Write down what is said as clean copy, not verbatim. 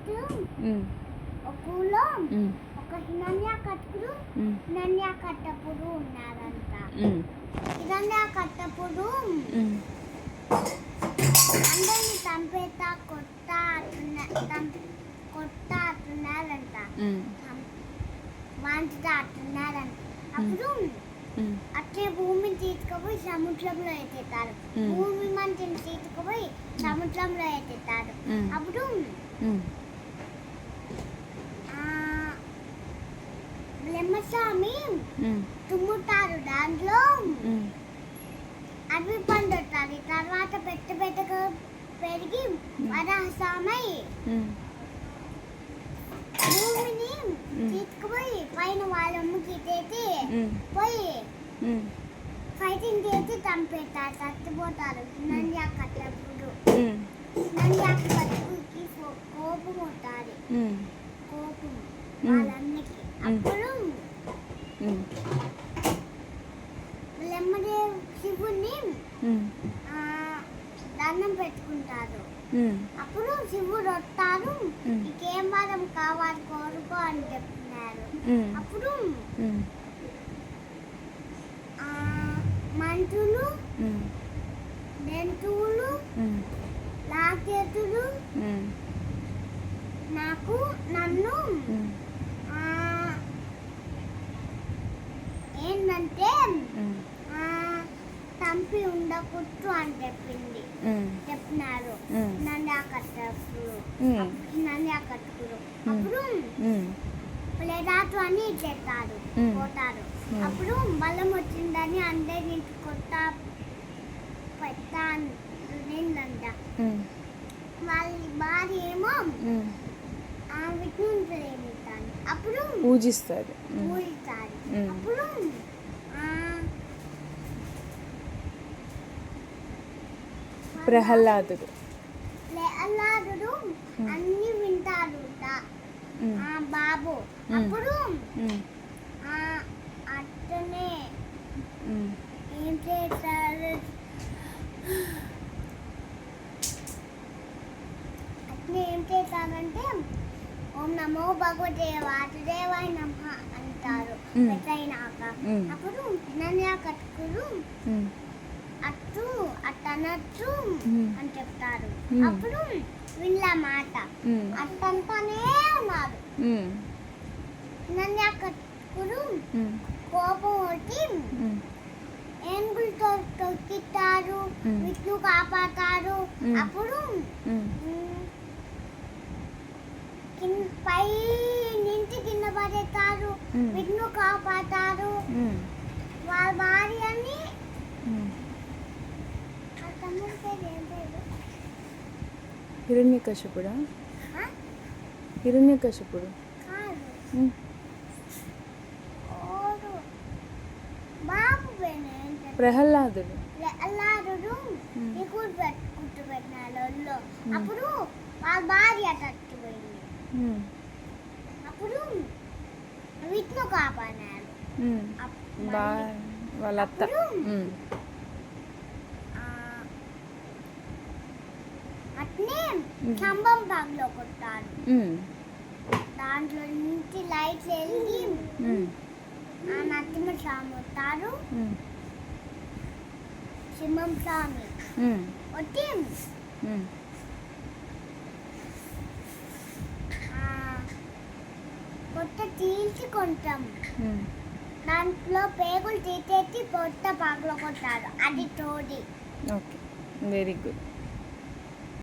First ఒక ఊళ్ళో ఒక హిరణ్యకశిపుడు ఉన్నారంట. హిరణ్యకశిపుడు అందరిని చంపేస్తా కొట్టాడుతున్నారంట, మాంచుతాడుతున్నారంట. అప్పుడు అట్లే భూమిని తీసుకుపోయి సముద్రంలో వేసేస్తారు. భూమి మంచిని తీసుకుపోయి సముద్రంలో వేసేస్తారు. అప్పుడు బ్రహ్మస్వామి తుమ్ముతారు, దాంట్లో అడవి పండుతుంది. తర్వాత పెద్దగా పెరిగి వరహస్వామై భూమిని తీసుకుపోయి పైన వాళ్ళ అమ్మకి చేసి పోయి ఫైటింగ్ చేసి చంపేస్తారు, చచ్చిపోతారు. హిరణ్యకశిపుడికి కోపం అవుతారు, కోపం వాళ్ళందరికీ. అప్పుడు బ్రహ్మదేవ్ శివుని దండం పెట్టుకుంటారు. అప్పుడు శివుడు వస్తారు, నీకేం వరం కావాలి కోరుకో అని చెప్తున్నారు. అప్పుడు మంచులు, జంతువులు, రాక్షసులు నన్ను ఏంటంటే చంపి ఉండకూడదు అని చెప్పినారు హిరణ్యకశిపుడు. అప్పుడు లేదాటు అని చేస్తారు, పోతారు. అప్పుడు బలం వచ్చిందని అందరినీ పెట్టానంట. వాళ్ళ భార్య ఏమో విష్ణుని ప్రేమిస్తాను, అప్పుడు పూజిస్తారు. అప్పుడు ప్రహ్లాదుడు అన్ని వింటాడు బాబు. అప్పుడు అతనే ఏం చేస్తారు, చేస్తారంటే ఓం నమో భగవతే వాసుదేవాయ నమః అంటారు పెద్దయినాక. అప్పుడు హిరణ్యకశిపుడు అట్టనచ్చు అని చెప్తారు. అప్పుడు వీళ్ళ మాట అట్టంతానే ఉన్నారు. హిరణ్యకశిపుడు కోపం వచ్చి ఏనుగులతో తొక్కిస్తారు, విష్ణు కాపాడతారు. అప్పుడు పై నుంచి కింద పడేస్తారు, విష్ణు కాపాడతారు. వాళ్ళ భార్యని హిరణ్యకశిపుడు ప్రహ్లాదుడు పెట్టినాడు. అప్పుడు వాళ్ళ భార్య చచ్చిపోయింది. అప్పుడు విష్ణు కాపాడారు వాళ్ళ అత్త. అట్నే స్తంభం భాగంలో కొట్టారు. దాంట్లో నుంచి లైట్స్ వెళ్ళి నరసింహ స్వామి వస్తారు, సింహం స్వామి వచ్చి కొత్త తీల్చి కొంటాం, దాంట్లో పేగులు తీసేసి కొత్త పాకలో కొట్టారు. అది తోడి. Okay, very good.